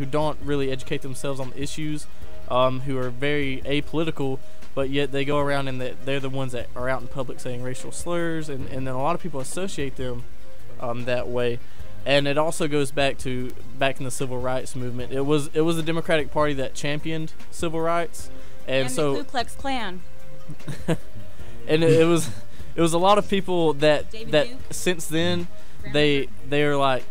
who don't really educate themselves on the issues, who are very apolitical, but yet they go around and they're the ones that are out in public saying racial slurs, and then a lot of people associate them that way. And it also goes back in the civil rights movement. It was the Democratic Party that championed civil rights, and so the Ku Klux Klan. And it was a lot of people that Duke. since then they're like,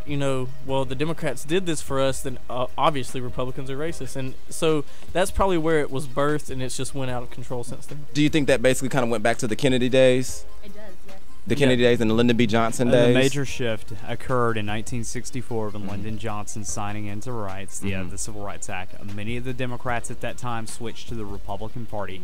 well, the Democrats did this for us, then obviously Republicans are racist, and so that's probably where it was birthed, and it's just went out of control since then. Do you think that basically kind of went back to the Kennedy days? It does, yes. The Kennedy days and the Lyndon B. Johnson days? The major shift occurred in 1964 when Lyndon Johnson signing into rights, the Civil Rights Act. Many of the Democrats at that time switched to the Republican Party.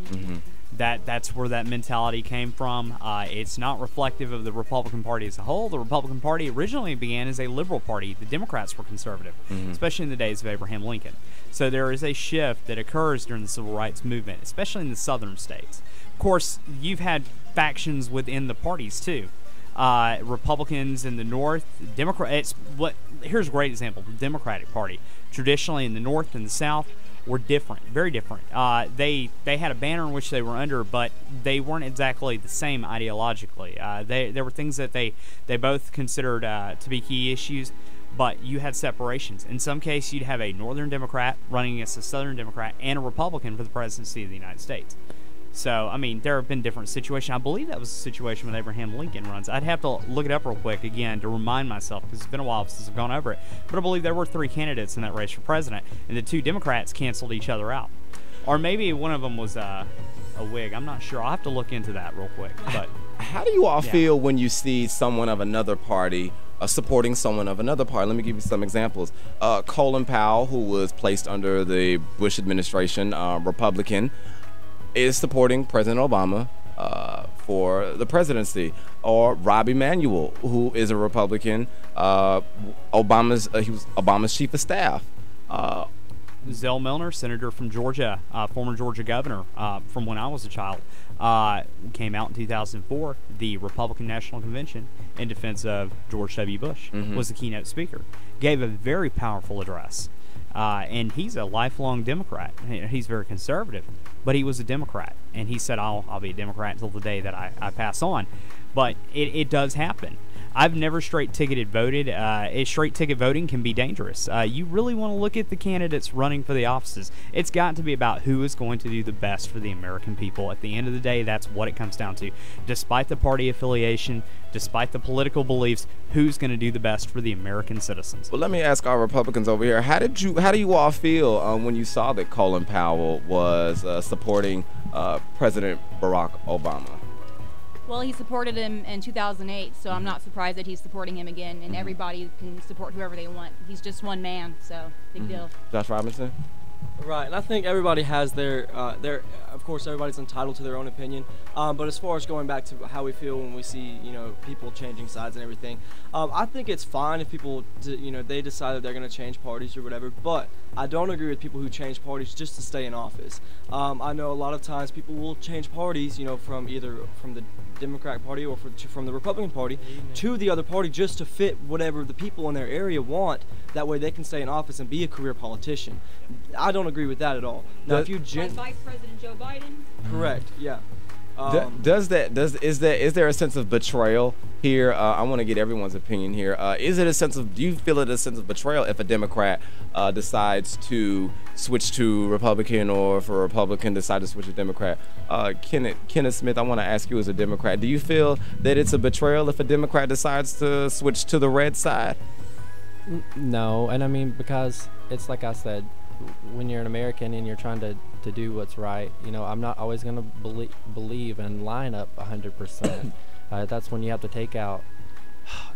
That's where that mentality came from. It's not reflective of the Republican Party as a whole. The Republican Party originally began as a liberal party. The Democrats were conservative, especially in the days of Abraham Lincoln. So there is a shift that occurs during the Civil Rights Movement, especially in the southern states. Of course, you've had factions within the parties too. Republicans in the North, Democrats. Here's a great example: the Democratic Party, traditionally in the North and the South, were different, very different. They had a banner in which they were under, but they weren't exactly the same ideologically. There were things that they both considered to be key issues, but you had separations. In some cases, you'd have a Northern Democrat running against a Southern Democrat and a Republican for the presidency of the United States. So, I mean, there have been different situations. I believe that was the situation with Abraham Lincoln runs. I'd have to look it up real quick again to remind myself, because it's been a while since I've gone over it. But I believe there were 3 candidates in that race for president, and the 2 Democrats canceled each other out. Or maybe one of them was a Whig. I'm not sure. I'll have to look into that real quick. But how do you all feel when you see someone of another party supporting someone of another party? Let me give you some examples. Colin Powell, who was placed under the Bush administration, Republican, is supporting President Obama for the presidency. Or Rob Emanuel, who is a Republican, he was Obama's chief of staff. Zell Milner, senator from Georgia, former Georgia governor from when I was a child, came out in 2004, the Republican National Convention, in defense of George W. Bush, was the keynote speaker. Gave a very powerful address. And he's a lifelong Democrat. He's very conservative, but he was a Democrat. And he said, I'll be a Democrat until the day that I pass on. But it does happen. I've never straight-ticketed voted. Straight-ticket voting can be dangerous. You really want to look at the candidates running for the offices. It's got to be about who is going to do the best for the American people. At the end of the day, that's what it comes down to. Despite the party affiliation, despite the political beliefs, who's going to do the best for the American citizens? Well, let me ask our Republicans over here. How do you all feel when you saw that Colin Powell was supporting President Barack Obama? Well, he supported him in 2008, so I'm not surprised that he's supporting him again, and everybody can support whoever they want. He's just one man, so big deal. Josh Robinson? Right, and I think everybody has their of course, everybody's entitled to their own opinion. But as far as going back to how we feel when we see, people changing sides and everything, I think it's fine if people, they decide that they're going to change parties or whatever. But I don't agree with people who change parties just to stay in office. I know a lot of times people will change parties, from either from the Democratic Party or from the Republican Party to the other party just to fit whatever the people in their area want. That way they can stay in office and be a career politician. I don't agree with that at all. Now, if you like Vice President Joe Biden. Correct. Yeah. Is there a sense of betrayal here? I want to get everyone's opinion here. Do you feel it a sense of betrayal if a Democrat decides to switch to Republican, or if a Republican decides to switch to Democrat? Kenneth Smith, I want to ask you as a Democrat, do you feel that it's a betrayal if a Democrat decides to switch to the red side? No, and I mean, because it's like I said, when you're an American and you're trying to do what's right, I'm not always going to believe and line up 100%. That's when you have to take out,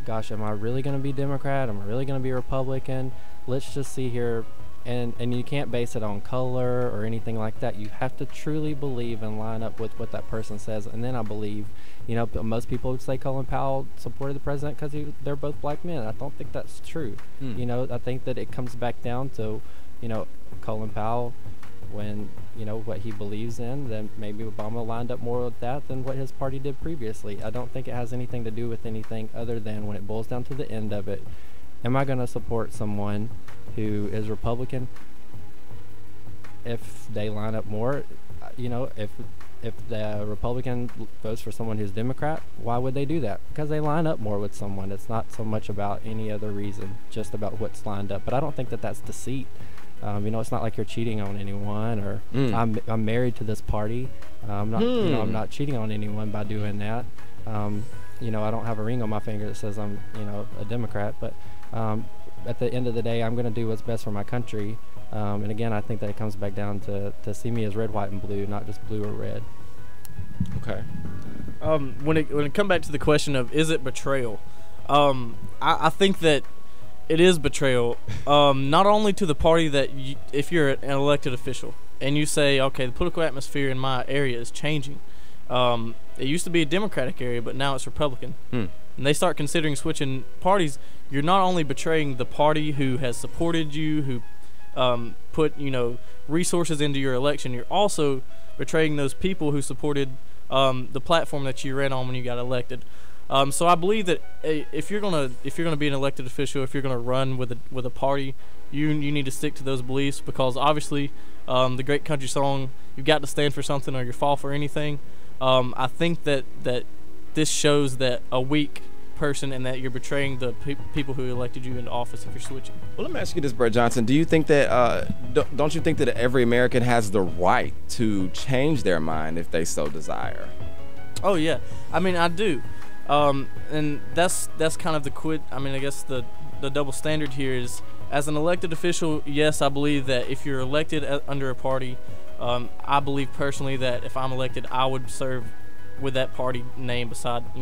gosh, am I really going to be Democrat? Am I really going to be Republican? Let's just see here. And you can't base it on color or anything like that. You have to truly believe and line up with what that person says. And then I believe, most people would say Colin Powell supported the president because they're both black men. I don't think that's true. I think that it comes back down to, Colin Powell, when, what he believes in, then maybe Obama lined up more with that than what his party did previously. I don't think it has anything to do with anything other than when it boils down to the end of it, am I going to support someone who is Republican if they line up more? You know, if the Republican votes for someone who's Democrat, why would they do that? Because they line up more with someone. It's not so much about any other reason, just about what's lined up. But I don't think that that's deceit. You know, it's not like you're cheating on anyone, or I'm married to this party. I'm not, you know, I'm not cheating on anyone by doing that. You know, I don't have a ring on my finger that says I'm, you know, a Democrat. But at the end of the day, I'm going to do what's best for my country. And again, I think that it comes back down to see me as red, white, and blue, not just blue or red. Okay. When it come back to the question of is it betrayal, I think that it is betrayal. Not only to the party that if you're an elected official and you say, okay, the political atmosphere in my area is changing. It used to be a Democratic area, but now it's Republican. And they start considering switching parties. You're not only betraying the party who has supported you, who put, you know, resources into your election, you're also betraying those people who supported the platform that you ran on when you got elected. So I believe that if you're gonna be an elected official, if you're gonna run with a party, you need to stick to those beliefs, because obviously the great country song, you've got to stand for something or you fall for anything. I think that this shows that a weak person and that you're betraying the people who elected you into office if you're switching. Well, let me ask you this, Brett Johnson. Do you think that don't you think that every American has the right to change their mind if they so desire? Oh yeah, I mean I do, and that's kind of I guess the double standard here is, as an elected official, yes, I believe that if you're elected under a party, I believe personally that if I'm elected, I would serve with that party name beside me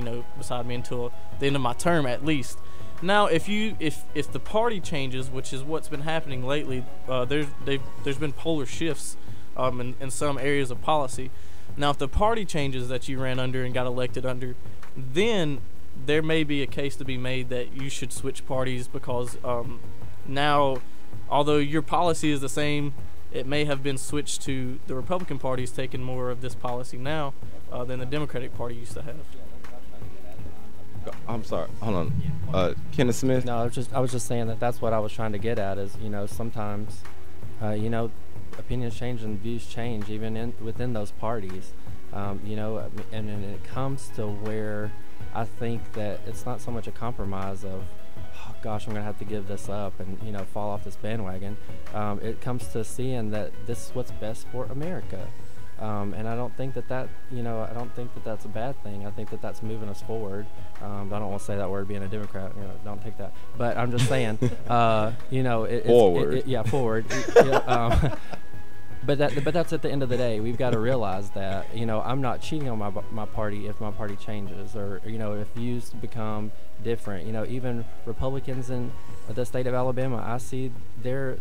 until the end of my term at least. Now, if the party changes, which is what's been happening lately, there's been polar shifts in some areas of policy. Now, if the party changes that you ran under and got elected under, then there may be a case to be made that you should switch parties, because now, although your policy is the same, it may have been switched to the Republican Party's taking more of this policy now than the Democratic Party used to have. I'm sorry. Hold on. Kenneth Smith? No, I was just saying that that's what I was trying to get at is, you know, sometimes, you know, opinions change and views change even within those parties. You know, and it comes to where I think that it's not so much a compromise of, oh, gosh, I'm going to have to give this up and, you know, fall off this bandwagon. It comes to seeing that this is what's best for America. And I don't think that you know, I don't think that that's a bad thing. I think that that's moving us forward. I don't want to say that word, being a Democrat, you know, don't take that. But I'm just saying, you know, forward. Yeah, forward. Yeah, but that's at the end of the day. We've got to realize that, you know, I'm not cheating on my party if my party changes, or, you know, if views become different. You know, even Republicans in the state of Alabama, I see their,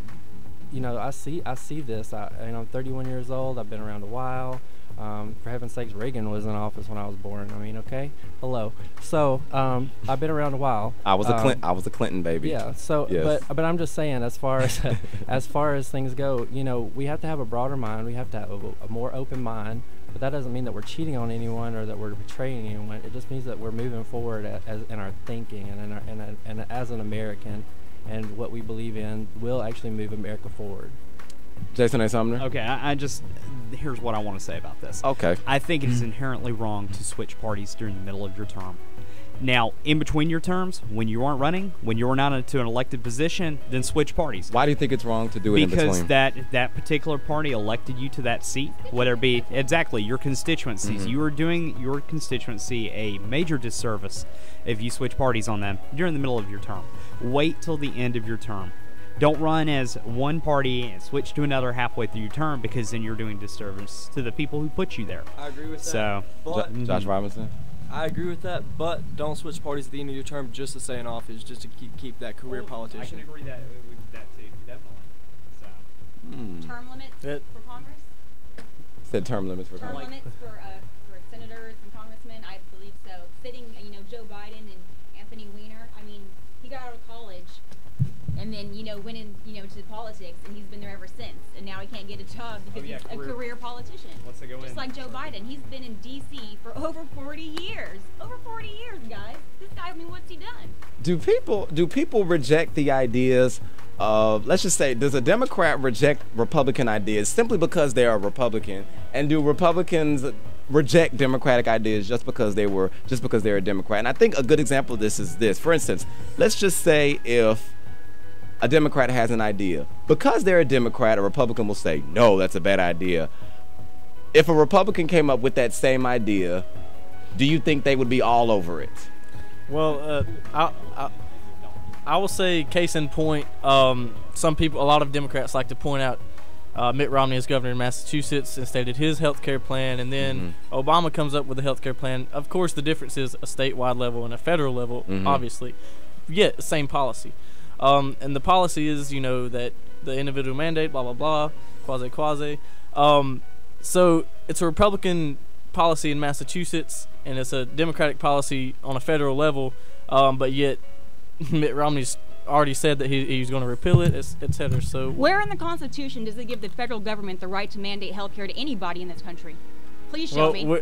you know, I see this. I'm 31 years old. I've been around a while. For heaven's sakes, Reagan was in office when I was born. I mean, okay, hello. So I've been around a while. I was a Clinton baby. Yeah. So, yes. but I'm just saying, as far as as far as things go, you know, we have to have a broader mind. We have to have a more open mind. But that doesn't mean that we're cheating on anyone or that we're betraying anyone. It just means that we're moving forward in our thinking and as an American, and what we believe in will actually move America forward. Jason A. Sumner? Okay, I just, here's what I want to say about this. Okay. I think it is inherently wrong to switch parties during the middle of your term. Now, in between your terms, when you aren't running, when you're not into an elected position, then switch parties. Why do you think it's wrong to do it in between? Because that particular party elected you to that seat, whether it be exactly your constituencies. You are doing your constituency a major disservice if you switch parties on them during the middle of your term. Wait till the end of your term. Don't run as one party and switch to another halfway through your term, because then you're doing disservice to the people who put you there. I agree with that. So, Josh Robinson? I agree with that, but don't switch parties at the end of your term just to stay in office, just to keep that career politician. I can agree with that too, definitely. So. Term limits for Congress? Said term limits for Term Congress. limits for senators and congressmen, I believe so. Fitting, you know, Joe Biden and Anthony Weiner. I mean, he got out of college, and and then went in to politics, and he's been there ever since. And now he can't get a job because he's a career politician. Once they go just in, like Joe Biden, he's been in D.C. for over 40 years. Over 40 years, guys. This guy, I mean, what's he done? Do people reject the ideas of, let's just say, does a Democrat reject Republican ideas simply because they are a Republican, and do Republicans reject Democratic ideas just because they're a Democrat? And I think a good example of this is this. For instance, let's just say if a Democrat has an idea, because they're a Democrat, a Republican will say, no, that's a bad idea. If a Republican came up with that same idea, do you think they would be all over it? Well, I will say, case in point, a lot of Democrats like to point out Mitt Romney as governor in Massachusetts and stated his health care plan, and then Obama comes up with a health care plan. Of course, the difference is a statewide level and a federal level, obviously. Yet, same policy. And the policy is, that the individual mandate, blah, blah, blah, quasi. So it's a Republican policy in Massachusetts, and it's a Democratic policy on a federal level, but yet Mitt Romney's already said that he's going to repeal it, etc. So where in the Constitution does it give the federal government the right to mandate health care to anybody in this country? Please show me. We're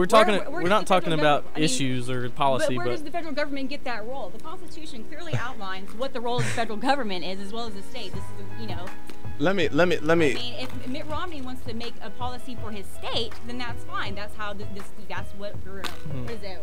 not talking about issues or policy. But where does the federal government get that role? The Constitution clearly outlines what the role of the federal government is, as well as the state. This is, Let me. I mean, if Mitt Romney wants to make a policy for his state, then that's fine. That's how that's what is it?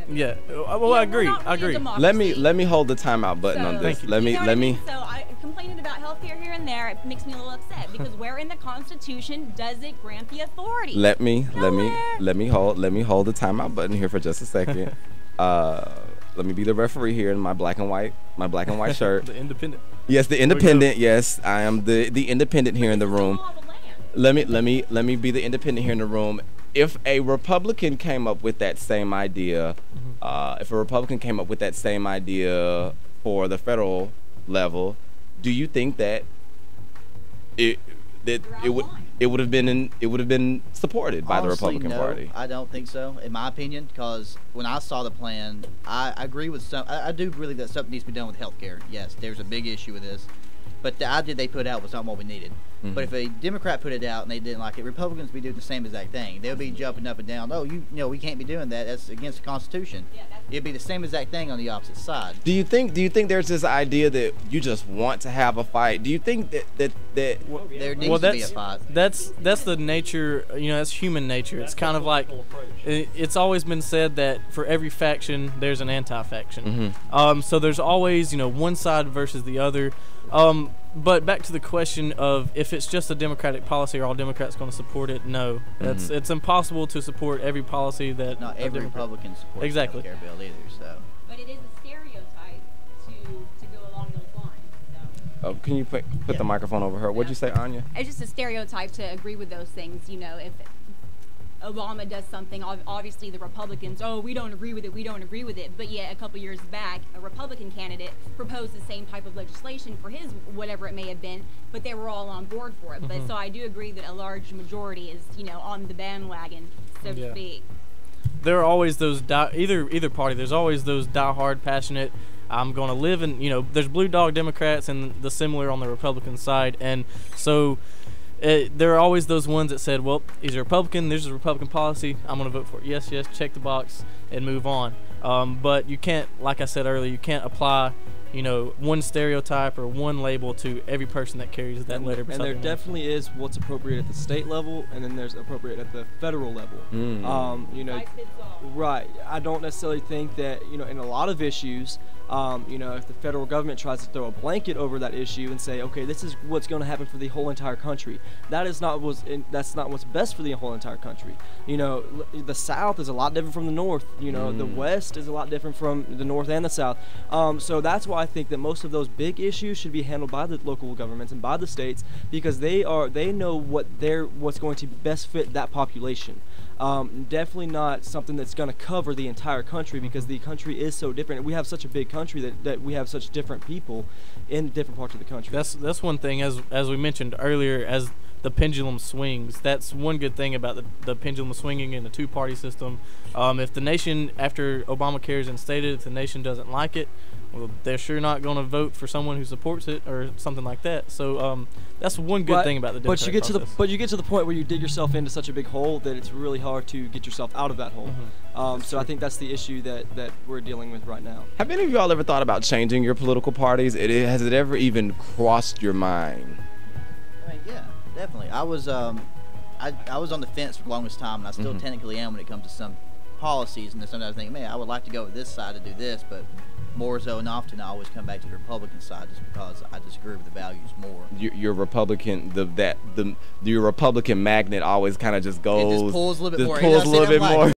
Yeah. Well, I agree. Let me hold the timeout button on this. Let me. So I complaining about healthcare here and there. It makes me a little upset because where in the Constitution does it grant the authority? Let me hold the timeout button here for just a second. Let me be the referee here in my black and white shirt. The independent. Yes, the independent. Yes, I am the independent here in the room. Let me be the independent here in the room. If a Republican came up with that same idea, for the federal level, do you think that it would have been supported by the Republican Party? I don't think so, in my opinion, because when I saw the plan, I agree with I do agree that something needs to be done with healthcare. Yes, there's a big issue with this, but the idea they put out was not what we needed. But if a Democrat put it out and they didn't like it, Republicans would be doing the same exact thing. They would be jumping up and down. Oh, we can't be doing that. That's against the Constitution. Yeah, it'd be the same exact thing on the opposite side. Do you think there's this idea that you just want to have a fight? Do you think that there needs to be a fight? That's the nature. That's human nature. It's kind of like it's always been said that for every faction there's an anti-faction. So there's always one side versus the other. But back to the question of if it's just a Democratic policy, are all Democrats going to support it? No, it's impossible to support every policy that not every Republican supports the health care bill either. So, but it is a stereotype to go along those lines. So. Oh, can you put the microphone over her? What'd you say, Anya? It's just a stereotype to agree with those things. If Obama does something, obviously the Republicans, we don't agree with it. But yet a couple years back, a Republican candidate proposed the same type of legislation for his whatever it may have been, but they were all on board for it. But so I do agree that a large majority is on the bandwagon, so to speak. There are always those either party. There's always those diehard, passionate. I'm going to live in. There's blue dog Democrats and the similar on the Republican side, and so. There are always those ones that said, well, he's a Republican, there's a Republican policy, I'm going to vote for it. Yes, check the box and move on. But you can't, like I said earlier, you can't apply, one stereotype or one label to every person that carries that letter. And there definitely is what's appropriate at the state level, and then there's appropriate at the federal level. Right. I don't necessarily think that, in a lot of issues, if the federal government tries to throw a blanket over that issue and say, okay, this is what's going to happen for the whole entire country, that's not what's best for the whole entire country. The South is a lot different from the North. The West is a lot different from the North and the South. So that's why I think that most of those big issues should be handled by the local governments and by the states, because they know what's going to best fit that population. Definitely not something that's going to cover the entire country, because the country is so different. We have such a big country that we have such different people in different parts of the country. That's one thing, as we mentioned earlier, as the pendulum swings. That's one good thing about the pendulum swinging in the two-party system. If the nation, after Obamacare is instated, if the nation doesn't like it, well, they're sure not going to vote for someone who supports it or something like that. So that's one good thing about the Democratic process. But you get to the point where you dig yourself into such a big hole that it's really hard to get yourself out of that hole. So I think that's the issue that we're dealing with right now. Have any of y'all ever thought about changing your political parties? Has it ever even crossed your mind? I mean, yeah, definitely. I was I was on the fence for the longest time, and I still technically am when it comes to some policies. And then sometimes I think, man, I would like to go with this side to do this, but more so and often I always come back to the Republican side just because I disagree with the values more. Your Republican, your Republican magnet always kind of just goes. It just pulls a little bit more. Pulls a little bit more.